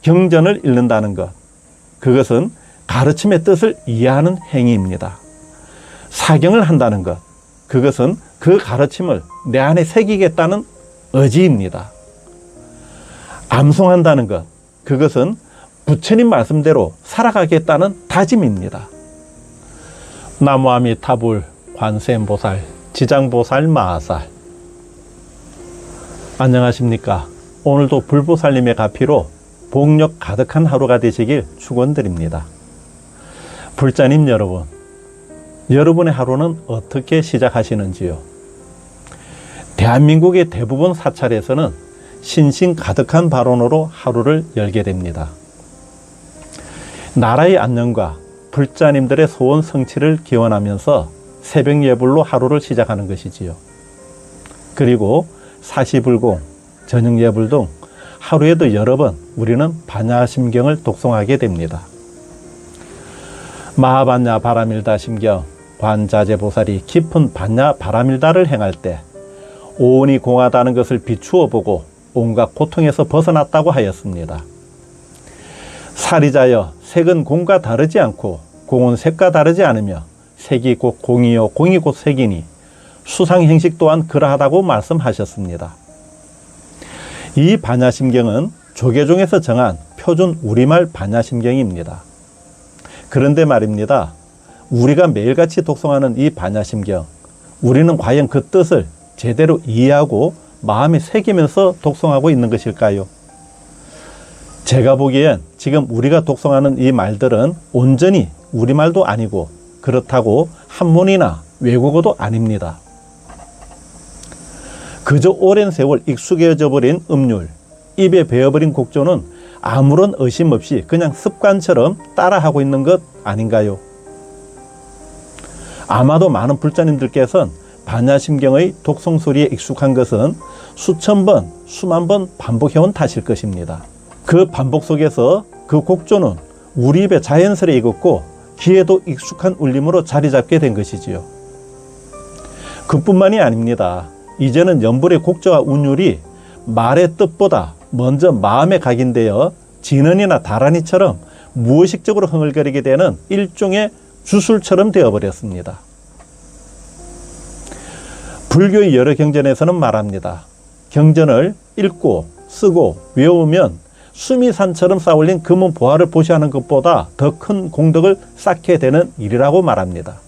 경전을 읽는다는 것, 그것은 가르침의 뜻을 이해하는 행위입니다. 사경을 한다는 것, 그것은 그 가르침을 내 안에 새기겠다는 의지입니다. 암송한다는 것, 그것은 부처님 말씀대로 살아가겠다는 다짐입니다. 나무아미타불 관세음보살 지장보살 마하살. 안녕하십니까. 오늘도 불보살님의 가피로 복력 가득한 하루가 되시길 축원드립니다. 불자님 여러분, 여러분의 하루는 어떻게 시작하시는지요? 대한민국의 대부분 사찰에서는 신심 가득한 발언으로 하루를 열게 됩니다. 나라의 안녕과 불자님들의 소원 성취를 기원하면서 새벽 예불로 하루를 시작하는 것이지요. 그리고 사시불공, 저녁 예불 등 하루에도 여러 번 우리는 반야심경을 독송하게 됩니다. 마하반야 바라밀다 심경, 관자재보살이 깊은 반야 바라밀다를 행할 때 오온이 공하다는 것을 비추어 보고 온갖 고통에서 벗어났다고 하였습니다. 사리자여, 색은 공과 다르지 않고 공은 색과 다르지 않으며 색이 곧 공이요 공이 곧 색이니 수상행식 또한 그러하다고 말씀하셨습니다. 이 반야심경은 조계종에서 정한 표준 우리말 반야심경입니다. 그런데 말입니다. 우리가 매일같이 독송하는 이 반야심경, 우리는 과연 그 뜻을 제대로 이해하고 마음에 새기면서 독송하고 있는 것일까요? 제가 보기엔 지금 우리가 독송하는 이 말들은 온전히 우리말도 아니고 그렇다고 한문이나 외국어도 아닙니다. 그저 오랜 세월 익숙해져 버린 음률, 입에 배어버린 곡조는 아무런 의심 없이 그냥 습관처럼 따라하고 있는 것 아닌가요? 아마도 많은 불자님들께서는 반야심경의 독송 소리에 익숙한 것은 수천 번, 수만 번 반복해온 탓일 것입니다. 그 반복 속에서 그 곡조는 우리 입에 자연스레 익었고 귀에도 익숙한 울림으로 자리 잡게 된 것이지요. 그뿐만이 아닙니다. 이제는 연불의 곡조와 운율이 말의 뜻보다 먼저 마음에 각인되어 진언이나 다란이처럼 무의식적으로 흥얼거리게 되는 일종의 주술처럼 되어버렸습니다. 불교의 여러 경전에서는 말합니다. 경전을 읽고 쓰고 외우면 수미산처럼 쌓아올린 금은 보화를 보시하는 것보다 더 큰 공덕을 쌓게 되는 일이라고 말합니다.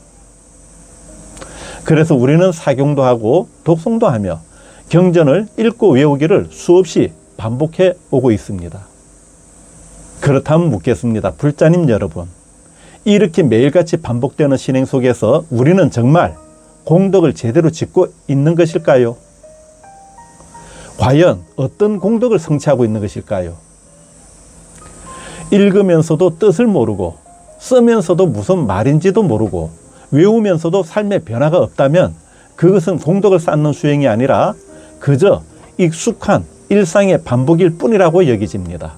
그래서 우리는 사경도 하고 독송도 하며 경전을 읽고 외우기를 수없이 반복해 오고 있습니다. 그렇다면 묻겠습니다. 불자님 여러분, 이렇게 매일같이 반복되는 신행 속에서 우리는 정말 공덕을 제대로 짓고 있는 것일까요? 과연 어떤 공덕을 성취하고 있는 것일까요? 읽으면서도 뜻을 모르고 쓰면서도 무슨 말인지도 모르고 외우면서도 삶의 변화가 없다면 그것은 공덕을 쌓는 수행이 아니라 그저 익숙한 일상의 반복일 뿐이라고 여겨집니다.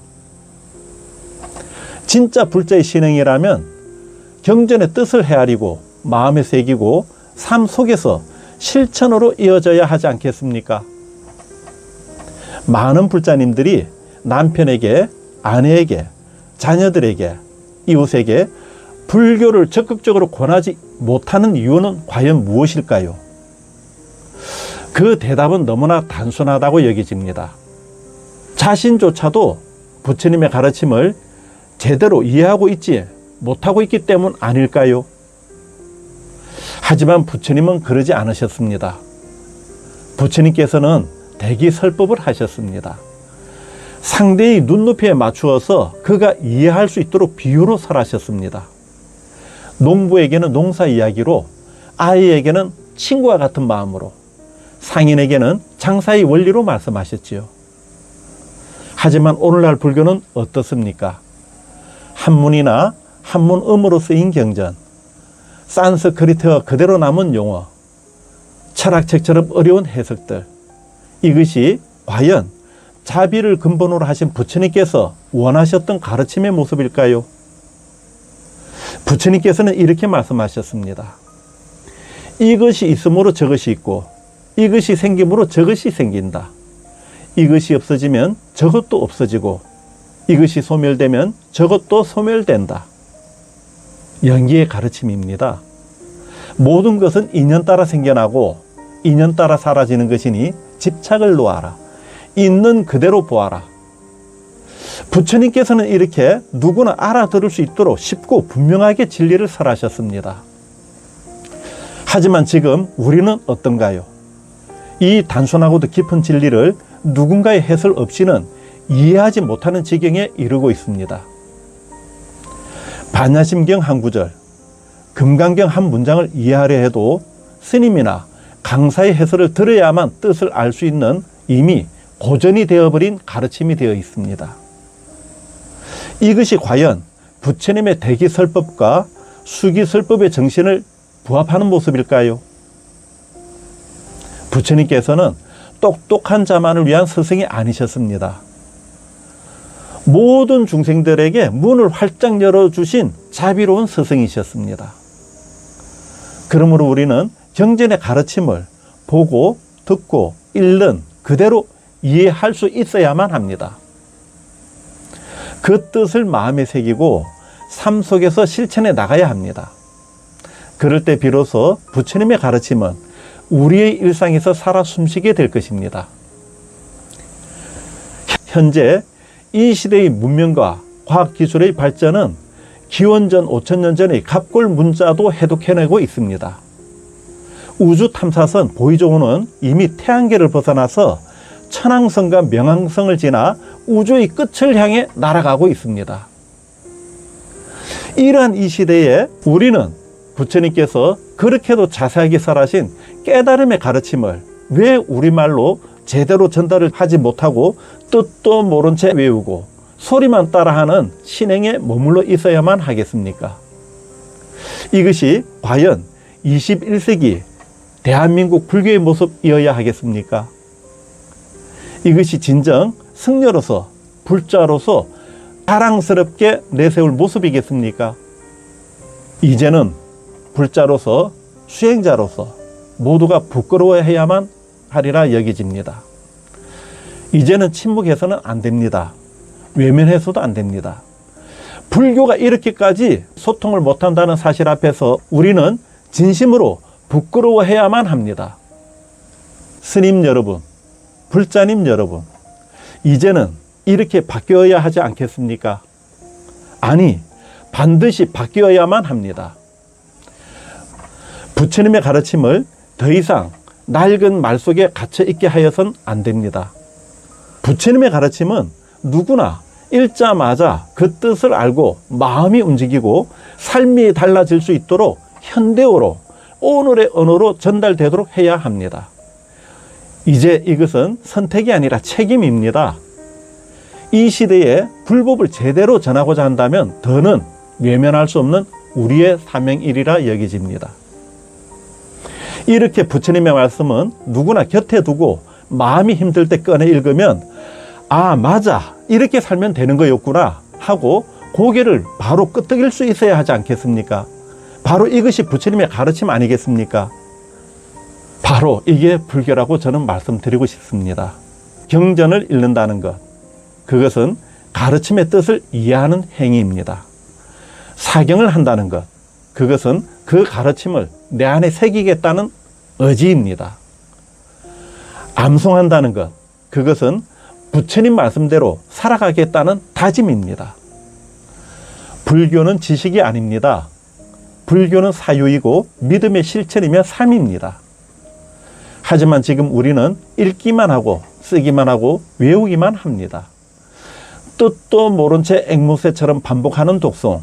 진짜 불자의 신행이라면 경전의 뜻을 헤아리고 마음에 새기고 삶 속에서 실천으로 이어져야 하지 않겠습니까? 많은 불자님들이 남편에게, 아내에게, 자녀들에게, 이웃에게 불교를 적극적으로 권하지 못하는 이유는 과연 무엇일까요? 그 대답은 너무나 단순하다고 여겨집니다. 자신조차도 부처님의 가르침을 제대로 이해하고 있지 못하고 있기 때문 아닐까요? 하지만 부처님은 그러지 않으셨습니다. 부처님께서는 대기설법을 하셨습니다. 상대의 눈높이에 맞추어서 그가 이해할 수 있도록 비유로 설하셨습니다. 농부에게는 농사 이야기로, 아이에게는 친구와 같은 마음으로, 상인에게는 장사의 원리로 말씀하셨지요. 하지만 오늘날 불교는 어떻습니까? 한문이나 한문음으로 쓰인 경전, 산스크리트어 그대로 남은 용어, 철학책처럼 어려운 해석들, 이것이 과연 자비를 근본으로 하신 부처님께서 원하셨던 가르침의 모습일까요? 부처님께서는 이렇게 말씀하셨습니다. 이것이 있음으로 저것이 있고 이것이 생김으로 저것이 생긴다. 이것이 없어지면 저것도 없어지고 이것이 소멸되면 저것도 소멸된다. 연기의 가르침입니다. 모든 것은 인연 따라 생겨나고 인연 따라 사라지는 것이니 집착을 놓아라. 있는 그대로 보아라. 부처님께서는 이렇게 누구나 알아들을 수 있도록 쉽고 분명하게 진리를 설하셨습니다. 하지만 지금 우리는 어떤가요? 이 단순하고도 깊은 진리를 누군가의 해설 없이는 이해하지 못하는 지경에 이르고 있습니다. 반야심경 한 구절, 금강경 한 문장을 이해하려 해도 스님이나 강사의 해설을 들어야만 뜻을 알 수 있는 이미 고전이 되어버린 가르침이 되어 있습니다. 이것이 과연 부처님의 대기설법과 수기설법의 정신을 부합하는 모습일까요? 부처님께서는 똑똑한 자만을 위한 스승이 아니셨습니다. 모든 중생들에게 문을 활짝 열어주신 자비로운 스승이셨습니다. 그러므로 우리는 경전의 가르침을 보고 듣고 읽는 그대로 이해할 수 있어야만 합니다. 그 뜻을 마음에 새기고 삶 속에서 실천해 나가야 합니다. 그럴 때 비로소 부처님의 가르침은 우리의 일상에서 살아 숨쉬게 될 것입니다. 현재 이 시대의 문명과 과학기술의 발전은 기원전 5,000년 전의 갑골 문자도 해독해내고 있습니다. 우주 탐사선 보이조호는 이미 태양계를 벗어나서 천왕성과 명왕성을 지나 우주의 끝을 향해 날아가고 있습니다. 이러한 이 시대에 우리는 부처님께서 그렇게도 자세하게 설하신 깨달음의 가르침을 왜 우리말로 제대로 전달을 하지 못하고 뜻도 모른 채 외우고 소리만 따라하는 신행에 머물러 있어야만 하겠습니까? 이것이 과연 21세기 대한민국 불교의 모습이어야 하겠습니까? 이것이 진정 승려로서 불자로서 자랑스럽게 내세울 모습이겠습니까? 이제는 불자로서 수행자로서 모두가 부끄러워해야만 하리라 여겨집니다. 이제는 침묵해서는 안 됩니다. 외면해서도 안 됩니다. 불교가 이렇게까지 소통을 못한다는 사실 앞에서 우리는 진심으로 부끄러워해야만 합니다. 스님 여러분, 불자님 여러분, 이제는 이렇게 바뀌어야 하지 않겠습니까? 아니, 반드시 바뀌어야만 합니다. 부처님의 가르침을 더 이상 낡은 말 속에 갇혀 있게 하여선 안 됩니다. 부처님의 가르침은 누구나 읽자마자 그 뜻을 알고 마음이 움직이고 삶이 달라질 수 있도록 현대어로 오늘의 언어로 전달되도록 해야 합니다. 이제 이것은 선택이 아니라 책임입니다. 이 시대에 불법을 제대로 전하고자 한다면 더는 외면할 수 없는 우리의 사명이리라 여겨집니다. 이렇게 부처님의 말씀은 누구나 곁에 두고 마음이 힘들 때 꺼내 읽으면 아, 맞아, 이렇게 살면 되는 거였구나 하고 고개를 바로 끄덕일 수 있어야 하지 않겠습니까? 바로 이것이 부처님의 가르침 아니겠습니까? 바로 이게 불교라고 저는 말씀드리고 싶습니다. 경전을 읽는다는 것, 그것은 가르침의 뜻을 이해하는 행위입니다. 사경을 한다는 것, 그것은 그 가르침을 내 안에 새기겠다는 의지입니다. 암송한다는 것, 그것은 부처님 말씀대로 살아가겠다는 다짐입니다. 불교는 지식이 아닙니다. 불교는 사유이고 믿음의 실천이며 삶입니다. 하지만 지금 우리는 읽기만 하고 쓰기만 하고 외우기만 합니다. 뜻도 모른 채 앵무새처럼 반복하는 독송,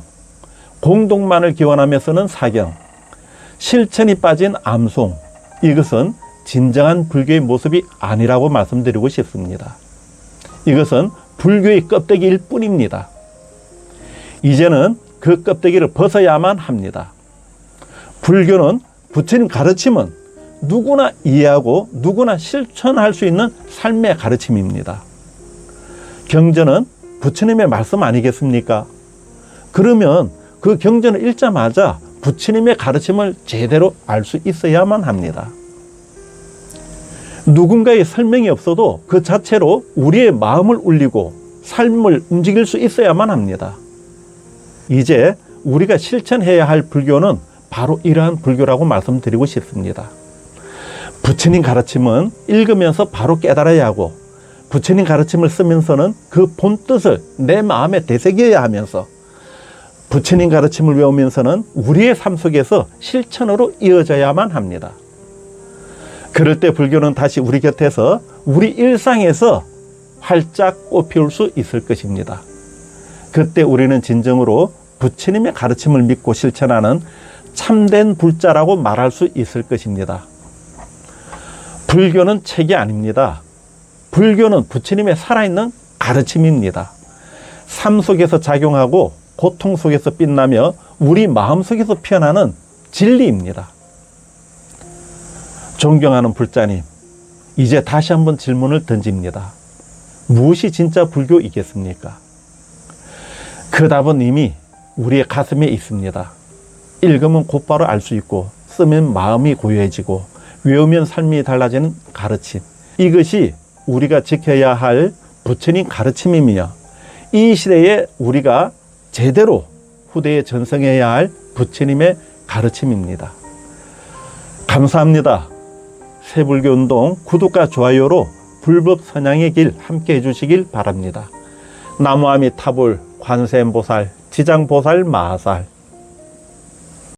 공동만을 기원하며 쓰는 사경, 실천이 빠진 암송, 이것은 진정한 불교의 모습이 아니라고 말씀드리고 싶습니다. 이것은 불교의 껍데기일 뿐입니다. 이제는 그 껍데기를 벗어야만 합니다. 불교는 부처님 가르침은 누구나 이해하고 누구나 실천할 수 있는 삶의 가르침입니다. 경전은 부처님의 말씀 아니겠습니까? 그러면 그 경전을 읽자마자 부처님의 가르침을 제대로 알 수 있어야만 합니다. 누군가의 설명이 없어도 그 자체로 우리의 마음을 울리고 삶을 움직일 수 있어야만 합니다. 이제 우리가 실천해야 할 불교는 바로 이러한 불교라고 말씀드리고 싶습니다. 부처님 가르침은 읽으면서 바로 깨달아야 하고, 부처님 가르침을 쓰면서는 그 본뜻을 내 마음에 되새겨야 하면서, 부처님 가르침을 외우면서는 우리의 삶 속에서 실천으로 이어져야만 합니다. 그럴 때 불교는 다시 우리 곁에서, 우리 일상에서 활짝 꽃피울 수 있을 것입니다. 그때 우리는 진정으로 부처님의 가르침을 믿고 실천하는 참된 불자라고 말할 수 있을 것입니다. 불교는 책이 아닙니다. 불교는 부처님의 살아있는 가르침입니다. 삶 속에서 작용하고 고통 속에서 빛나며 우리 마음 속에서 피어나는 진리입니다. 존경하는 불자님, 이제 다시 한번 질문을 던집니다. 무엇이 진짜 불교이겠습니까? 그 답은 이미 우리의 가슴에 있습니다. 읽으면 곧바로 알 수 있고, 쓰면 마음이 고요해지고, 외우면 삶이 달라지는 가르침. 이것이 우리가 지켜야 할 부처님 가르침이며, 이 시대에 우리가 제대로 후대에 전승해야 할 부처님의 가르침입니다. 감사합니다. 새불교운동 구독과 좋아요로 불법 선양의 길 함께 해주시길 바랍니다. 나무아미 타불 관세음보살 지장보살 마하살